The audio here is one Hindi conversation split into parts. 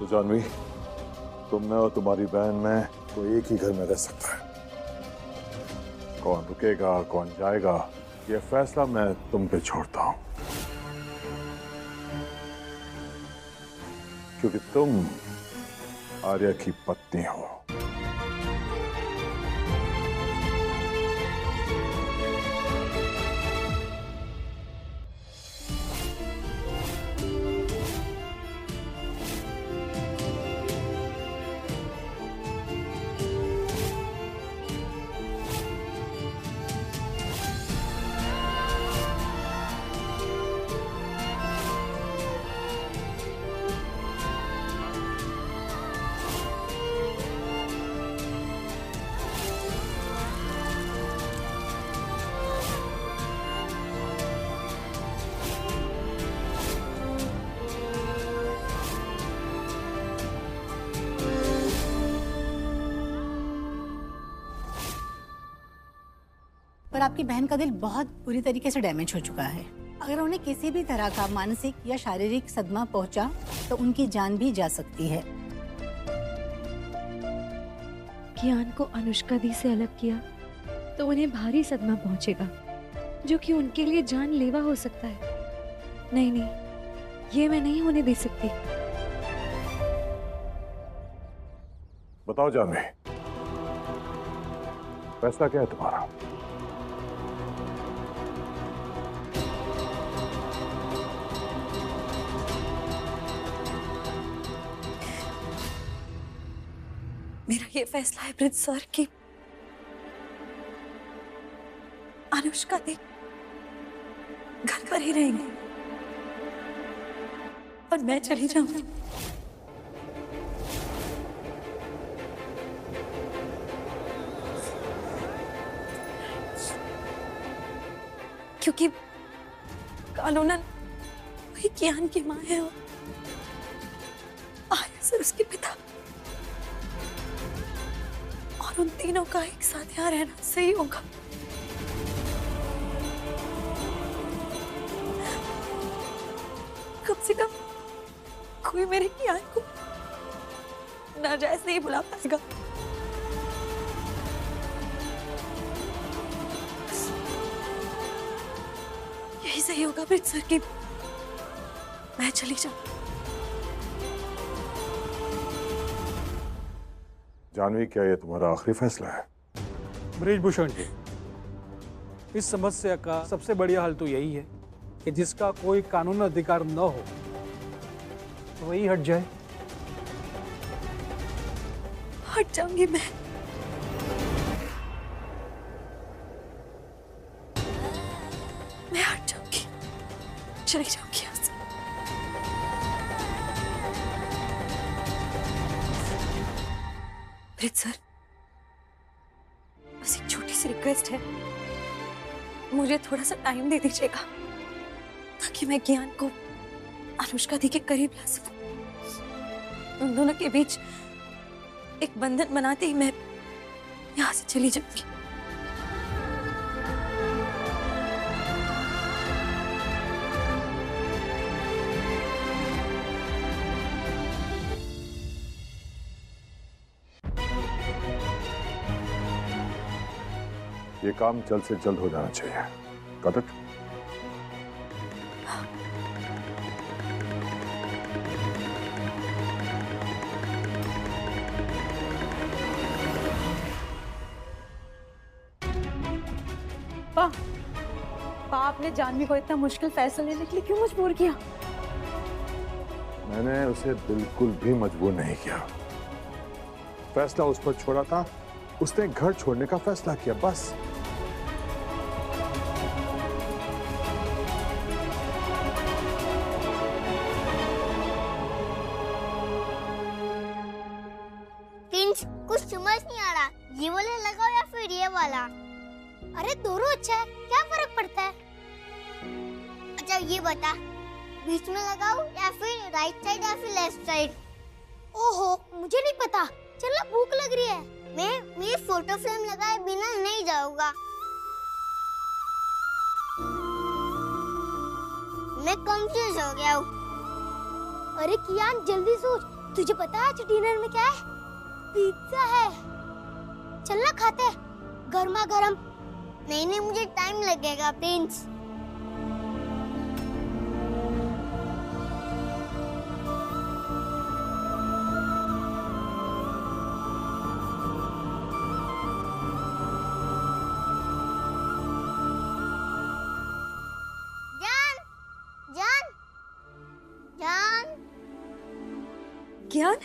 तो जानवी, तुम में और तुम्हारी बहन में तो एक ही घर में रह सकता है। कौन रुकेगा कौन जाएगा ये फैसला मैं तुम पे छोड़ता हूं, क्योंकि तुम आर्या की पत्नी हो। पर आपकी बहन का दिल बहुत बुरी तरीके से डैमेज हो चुका है। अगर उन्हें किसी भी तरह का मानसिक या शारीरिक सदमा पहुंचा तो उनकी जान भी जा सकती है। कियान को अनुष्का दी से अलग किया तो उन्हें भारी सदमा पहुंचेगा, जो कि उनके लिए जानलेवा हो सकता है। नहीं नहीं, ये मैं नहीं होने दे सकती। बताओ जानवी, फैसला क्या है तुम्हारा? मेरा ये फैसला है प्रिंस सर कि अनुष्का दी घर पर ही रहेंगे और मैं चली जाऊंगी। क्योंकि कानूनन वही कियान की माँ है और आर्या सर उसके पिता, और उन तीनों का एक साथ यहाँ रहना सही होगा। कम से कम कोई मेरे कियान को नाजायज नहीं बुला पाएगा। यही सही होगा प्रिंस सर कि मैं चली जाऊं। जानवी, क्या ये तुम्हारा आखिरी फैसला है? ब्रिजभूषण जी, इस समस्या का सबसे बढ़िया हल तो यही है कि जिसका कोई कानूनी अधिकार न हो तो वही हट जाए। हट जाऊंगी मैं हट जाऊंगी, चली जाऊंगी यहाँ से। सर, बस एक छोटी सी रिक्वेस्ट है, मुझे थोड़ा सा टाइम दे दीजिएगा ताकि मैं कियान को अनुष्का दी के करीब ला सकूं। उन दोनों के बीच एक बंधन बनाते ही मैं यहाँ से चली जाऊंगी। ये काम जल्द से जल्द हो जाना चाहिए। कदर आपने जानवी को इतना मुश्किल फैसला लेने के लिए क्यों मजबूर किया? मैंने उसे बिल्कुल भी मजबूर नहीं किया। फैसला उस पर छोड़ा था, उसने घर छोड़ने का फैसला किया, बस। प्रिंस, कुछ समझ नहीं आ रहा, ये वाला लगाओ या फिर ये वाला? अरे दोनों अच्छा है, क्या फर्क पड़ता है? अच्छा ये बता, बीच में लगाओ या फिर राइट साइड या फिर लेफ्ट साइड? ओहो, मुझे नहीं पता, चलो भूख लग रही है। मैं फोटो फ्रेम लगाए बिना नहीं जाऊंगा। मैं कंफ्यूज हो गया हूँ। अरे कियान, जल्दी सोच, तुझे पता है आज डिनर में क्या है? पिज्जा है। चलना खाते हैं, गर्मा गर्म। नहीं नहीं, मुझे टाइम लगेगा प्रिंस। ज्ञान,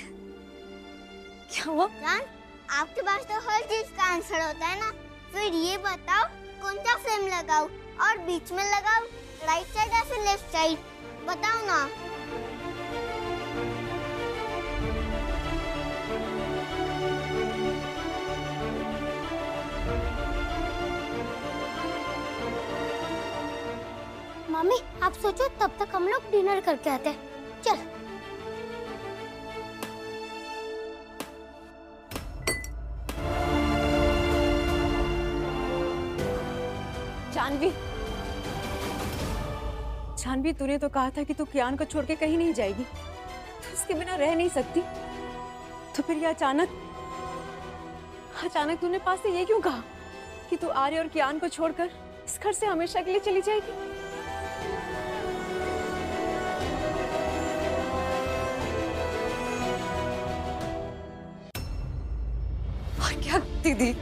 क्या हुआ? जान, आपके पास तो हर चीज का आंसर होता है ना। फिर ये बताओ कौन सा फ्रेम लगाऊं और बीच में लगाऊं, राइट साइड या फिर लेफ्ट साइड? बताओ ना। मम्मी आप सोचो, तब तक हम लोग डिनर करके आते हैं। चल। जानवी, जानवी, तूने तो कहा था कि तू कियान को छोड़ के कहीं नहीं जाएगी, तो उसके बिना रह नहीं सकती। तो फिर ये अचानक तूने पास से ये क्यों कहा कि तू आर्य और कियान को छोड़कर इस घर से हमेशा के लिए चली जाएगी? और क्या दीदी,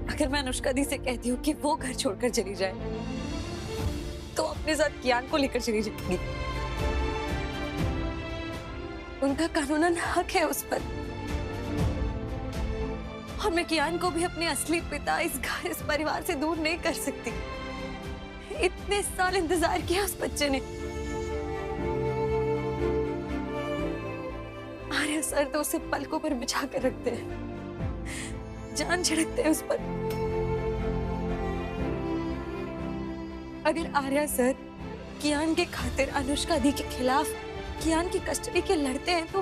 अगर मैं अनुष्का दी से कहती हूँ कि वो घर छोड़कर चली जाए, तो अपने साथ कियान को लेकर चली जाएगी। उनका कानूनन हक है उस पर, और मैं कियान को भी अपने असली पिता इस परिवार से दूर नहीं कर सकती। इतने साल इंतजार किया उस बच्चे ने। आर्य सर तो उसे पलकों पर बिछा कर रखते हैं, जान छिड़कते हैं उस पर। अगर आर्या सर कियान के खातिर अनुष्का दी के खिलाफ कियान की कस्टडी के लड़ते हैं, तो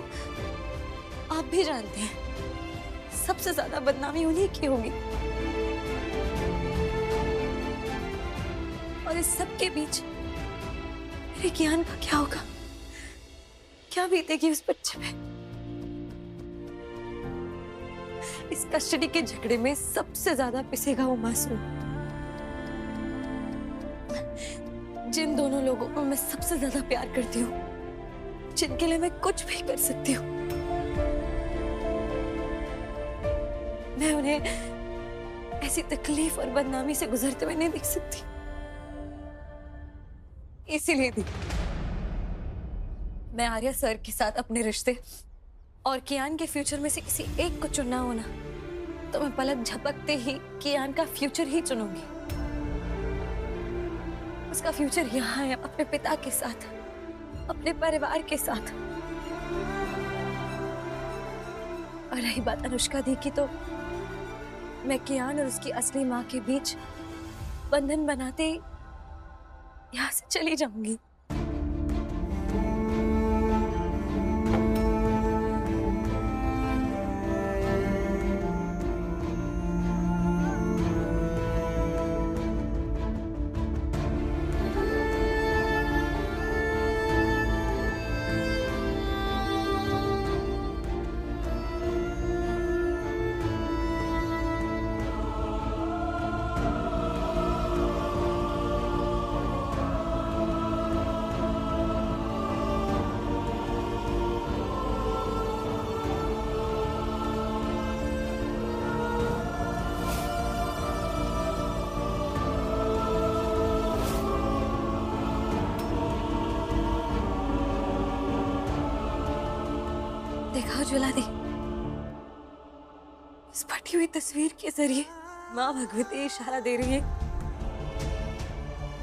आप भी जानते हैं सबसे ज्यादा बदनामी उन्हीं की होगी। और इस सब के बीच मेरे कियान का क्या होगा? क्या बीतेगी उस बच्चे पे? इस कस्टडी के झगड़े में सबसे ज्यादा पिसेगा वो मासूम। जिन दोनों लोगों को मैं सबसे ज्यादा प्यार करती हूँ, जिनके लिए मैं कुछ भी कर सकती हूँ, मैं उन्हें ऐसी तकलीफ और बदनामी से गुजरते हुए नहीं देख सकती। इसीलिए दी मैं आर्या सर के साथ अपने रिश्ते और कियान के फ्यूचर में से किसी एक को चुनना हो ना, तो मैं पलक झपकते ही कियान का फ्यूचर ही चुनूंगी। उसका फ्यूचर यहाँ है, अपने पिता के साथ, अपने परिवार के साथ। और रही बात अनुष्का दी की, तो मैं कियान और उसकी असली माँ के बीच बंधन बनाते यहाँ से चली जाऊंगी। देखा ज्वला दी, इस फटी हुई तस्वीर के जरिए माँ भगवती इशारा दे रही है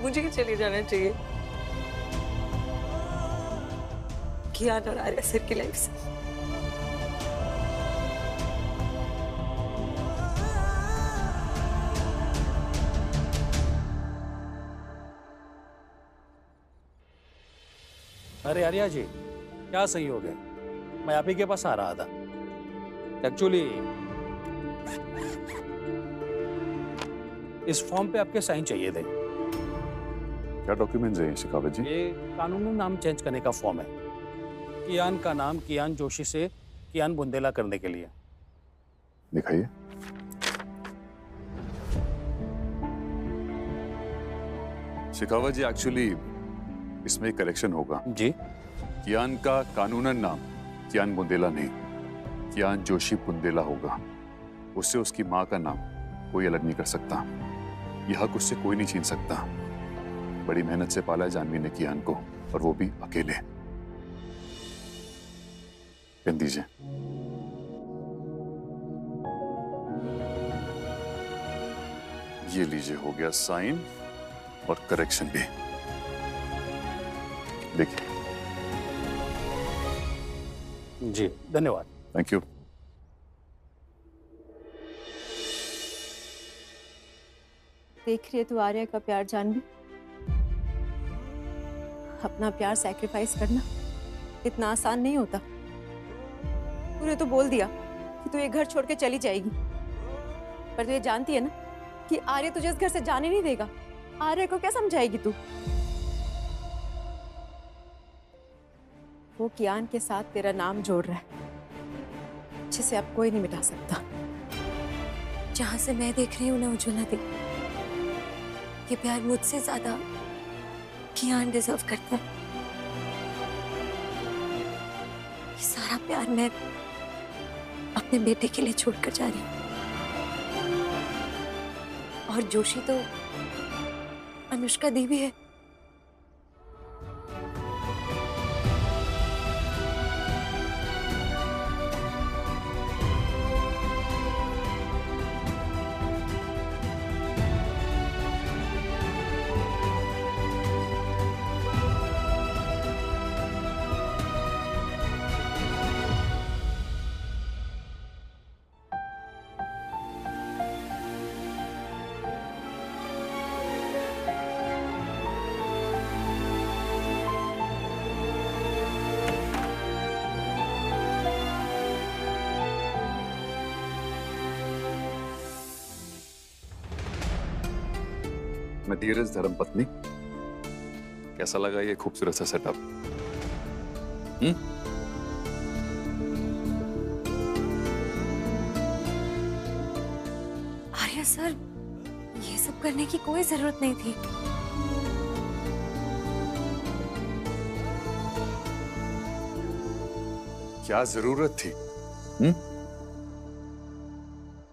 मुझे ही चले जाना चाहिए कियान और आर्या सर की लाइफ से। अरे आर्या जी, क्या संयोग है, मैं आप ही के पास आ रहा था। एक्चुअली इस फॉर्म पे आपके साइन चाहिए थे। क्या डॉक्यूमेंट्स हैं शेखावत जी? ये कानूनी नाम चेंज करने का फॉर्म है। कियान का नाम कियान जोशी से कियान बुंदेला करने के लिए। दिखाइए। शेखावत जी, एक्चुअली इसमें एक करेक्शन होगा। जी। कियान का कानूनन नाम कियान बुंदेला नहीं, कियान जोशी बुंदेला होगा। उससे उसकी माँ का नाम कोई अलग नहीं कर सकता। यह हक उससे कोई नहीं छीन सकता। बड़ी मेहनत से पाला है जानवी ने कियान को, और वो भी अकेले। पेन दीजिए। ये लीजिए, हो गया साइन और करेक्शन भी। देखिए। जी, धन्यवाद। Thank you. देख रही है तू आर्या का प्यार जानवी? अपना प्यार सैक्रिफाइस करना इतना आसान नहीं होता। तूने तो बोल दिया कि तू ये घर छोड़ के चली जाएगी, पर तू ये जानती है ना कि आर्या तुझे इस घर से जाने नहीं देगा। आर्या को क्या समझाएगी तू? वो कियान के साथ तेरा नाम जोड़ रहा है, जिसे अब कोई नहीं मिटा सकता। जहां से मैं देख रही हूँ ना उज्ज्वला दी, ये प्यार मुझसे ज्यादा कियान डिजर्व करता है। ये सारा प्यार मैं अपने बेटे के लिए छोड़कर जा रही हूँ। और जोशी तो अनुष्का दी भी है। मैं धीरज धर्मपत्नी, कैसा लगा ये खूबसूरत सा सेटअप? आर्या सर, ये सब करने की कोई जरूरत नहीं थी। क्या जरूरत थी?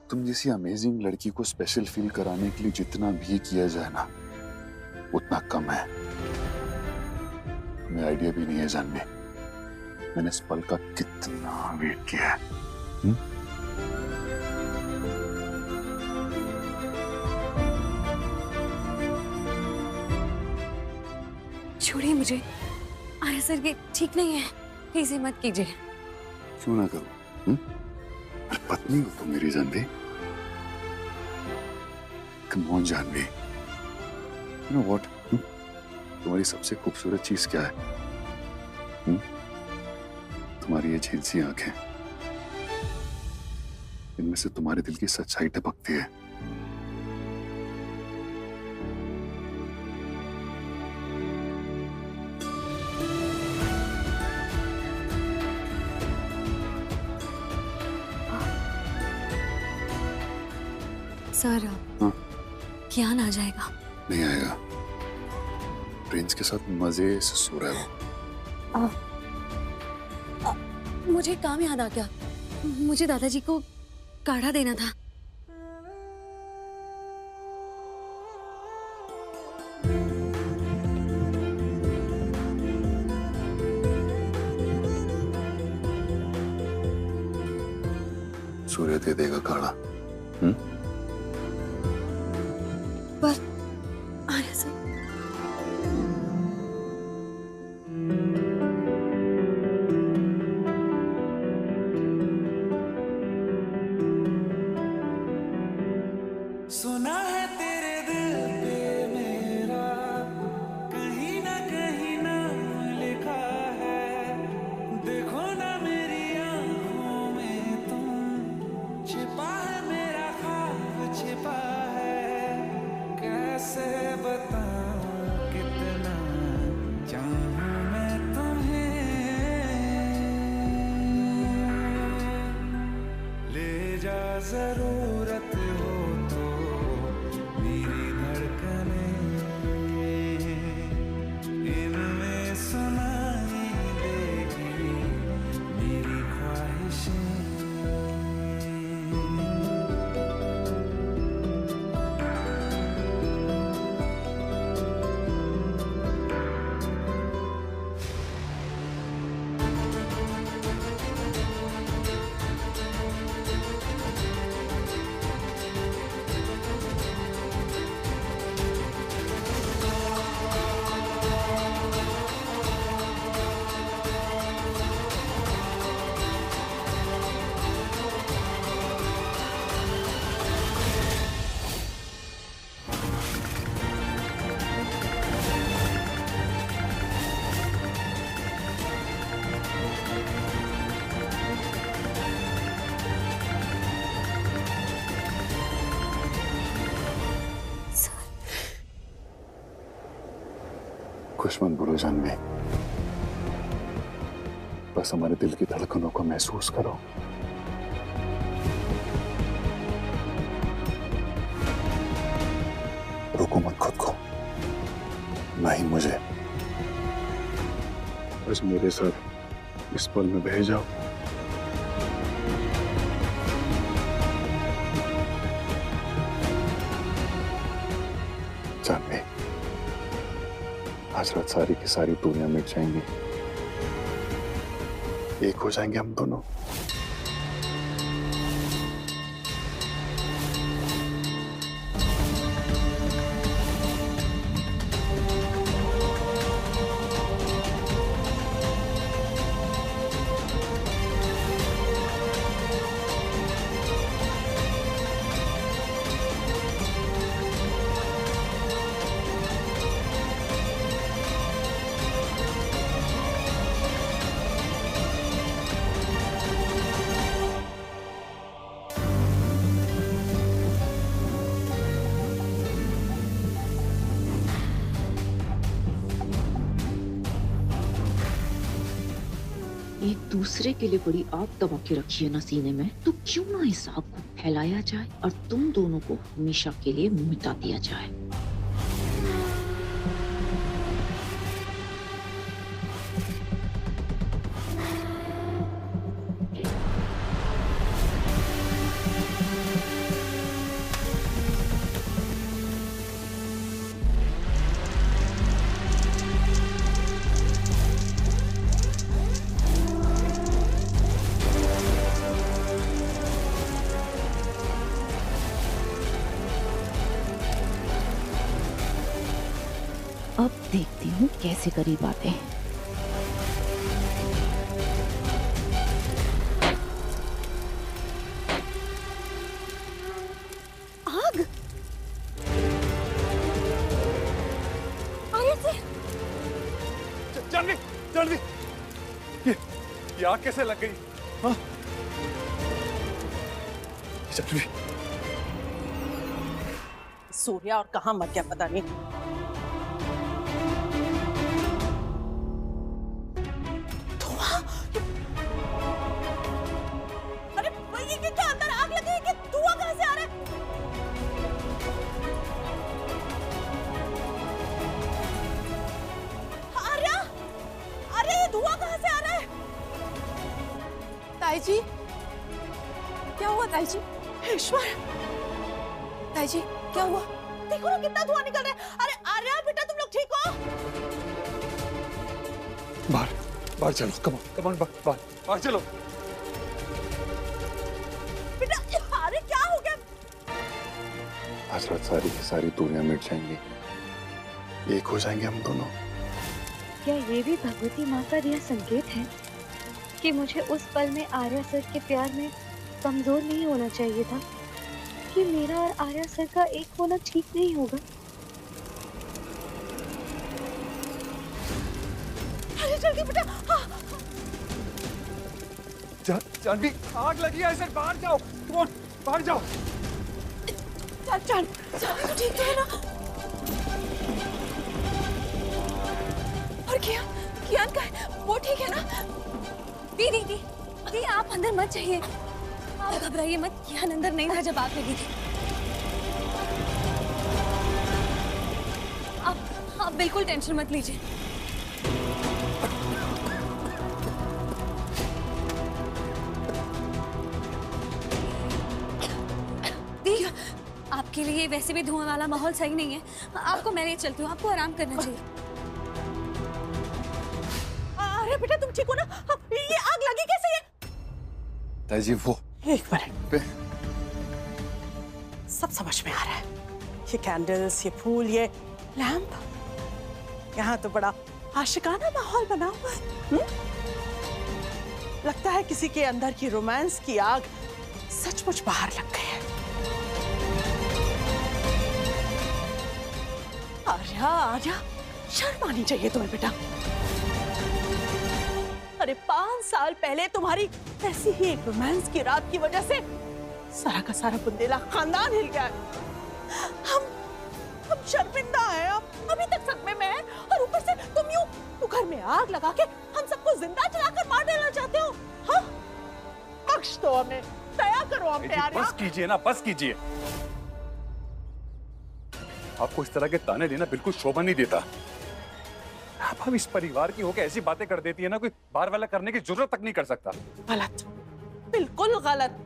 तुम जैसी अमेजिंग लड़की को स्पेशल फील कराने के लिए जितना भी किया जाए ना, उतना कम है। तुम्हें आइडिया भी नहीं है जानवी, मैंने इस पल का कितना वेट किया है। छोड़िए मुझे। आर्या सर, ये ठीक नहीं है, प्लीज ये मत कीजिए। क्यों ना करूं? पत्नी हो तुम मेरी Janvi. Come on, Janvi. You know what? तुम्हारी सबसे खूबसूरत चीज क्या है? तुम्हारी ये झीलसी आंखें, इनमें से तुम्हारे दिल की सच्चाई टपकती है। सर, हाँ? कियान आ जाएगा। नहीं आएगा। प्रिंस के साथ मजे से सो रहा है वो। मुझे काम याद आ गया। मुझे दादाजी को काढ़ा देना था। सूर्य दे देगा काढ़ा। पर आर्या सर, सुना है तेरे दिल पे मेरा कहीं ना लिखा है। देखो ना मेरी आंखों में तुम, छिपा है मेरा ख्वाब छिपा है। जरूरत हो तो मेरी धड़कनें इनमें सुनाई देगी मेरी ख्वाहिशें। कुछ मत बोलो जानवी, बस हमारे दिल की धड़कनों को महसूस करो। रोको मत खुद को, ना ही मुझे। बस मेरे साथ इस पल में बह जाओ। जानवी, आज रात सारी की सारी दुनिया मिट जाएंगी, एक हो जाएंगे हम दोनों। एक दूसरे के लिए बड़ी आग दबा के रखी है ना सीने में, तो क्यों ना इस आग को फैलाया जाए और तुम दोनों को हमेशा के लिए मिटा दिया जाए। अब देखती हूँ कैसे करीब आते हैं। आग! आर्या से जानवी, जानवी, ये आग कैसे लग गई? हाँ? जानवी, सूर्या और कहाँ मर गया पता नहीं। अरे ये क्या अंदर आग लगी है? धुआं कहाँ से आ रहा है? आर्या, अरे ये धुआं कहाँ से आ रहा है? ताई जी, क्या हुआ ताई जी? ईश्वर, ताई जी क्या हुआ? देखो ना कितना धुआं निकल रहा है। अरे आर्या बेटा तुम लोग ठीक हो? बाहर बाहर चलो, कम ऑन बाहर चलो। बेटा अरे क्या हो गया? आज रात सारी की सारी दुनिया मिट जाएंगी, एक हो जाएंगे हम दोनों। क्या ये भी भगवती माँ का दिया संकेत है कि मुझे उस पल में आर्या सर के प्यार में कमजोर नहीं होना चाहिए था, कि मेरा और आर्या सर का एक होना ठीक नहीं होगा? अरे जल्दी बेटा। हाँ। जानवी, आग लगी है सर, बाहर जाओ, बाहर जाओ। जान तो ठीक है ना? और कियान का है, वो ठीक है ना? दी आप अंदर मत जाइए, आप घबराइए मत, कियान अंदर नहीं था जब आग लगी थी। आप बिल्कुल टेंशन मत लीजिए। दी, आपके लिए वैसे भी धुआं वाला माहौल सही नहीं है, आपको मैं ले चलती हूँ, आपको आराम करना चाहिए। अरे बेटा तुम ठीक हो ना? ये आग लगी कैसे है? ताई जी वो एक मिनट, सब समझ में आ रहा है। ये कैंडल्स, ये फूल, ये लैंप, यहाँ तो बड़ा आशिकाना माहौल बना हुआ है। लगता है किसी के अंदर की रोमांस की आग सचमुच बाहर लग गई है। आर्या, आर्या, शर्म आनी चाहिए तुम्हें बेटा। अरे 5 साल पहले तुम्हारी ऐसी ही एक रोमांस की रात की वजह से सारा का सारा बुंदेला खानदान हिल गया है। हम शर्मिंदा हैं, अभी तक सदमे में हैं, और ऊपर से तुम घर में आग लगा के हम सबको जिंदा जलाकर मार देना चाहते हो। हाँ, बख्श दो हमें, दया करो हम पे। आर्या बस कीजिए ना, बस कीजिए। आपको इस तरह के ताने देना बिल्कुल शोभा नहीं देता। आप इस परिवार की होकर ऐसी बातें कर देती है ना, कोई बार वाला करने की जरूरत तक नहीं कर सकता। गलत, बिल्कुल गलत।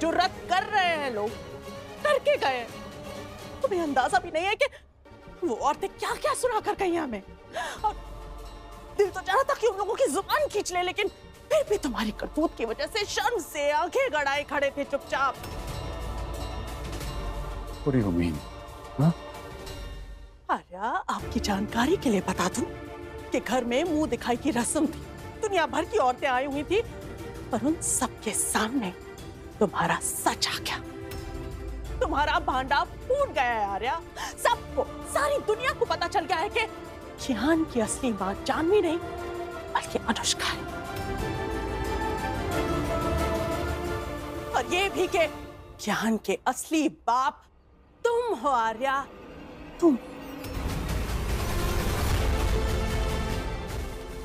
जुर्रत कर रहे हैं लोग, करके गए। तुम्हें अंदाजा भी नहीं है कि वो औरतें क्या क्या सुना कर गई हमें। और दिल तो चाहा था कि उन लोगों की जुबान खींच ले, लेकिन फिर भी तुम्हारी करतूत की वजह से शर्म से आंखें गड़ाए खड़े थे चुपचाप। पूरी उम्मीद। हाँ? आर्या, आपकी जानकारी के लिए बता दूं कि घर में मुंह दिखाई की रस्म थी। दुनिया भर की औरतें आई हुई थी, पर उन सबके सामने तुम्हारा सच आ गया। तुम्हारा भांडा फूट गया है आर्या। सबको, सारी दुनिया को पता चल गया है कि कियान की असली मां जानवी नहीं बल्कि अनुष्का है। और ये भी कि कियान के असली बाप तुम हो आर्या, तुम।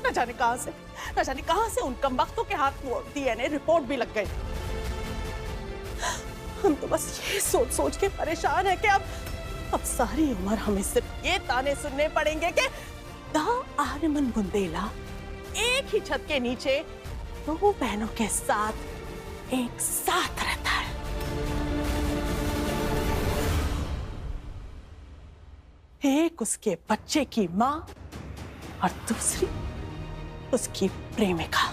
न जाने कहां से उन कमबख्तों के हाथ वो डीएनए रिपोर्ट भी लग गई। हम तो बस ये सोच सोच के परेशान है कि अब सारी उम्र हमें सिर्फ ये ताने सुनने पड़ेंगे कि द आर्यमन बुंदेला एक ही छत के नीचे 2 बहनों के साथ एक साथ रहता है। एक उसके बच्चे की माँ और दूसरी उसकी प्रेमिका।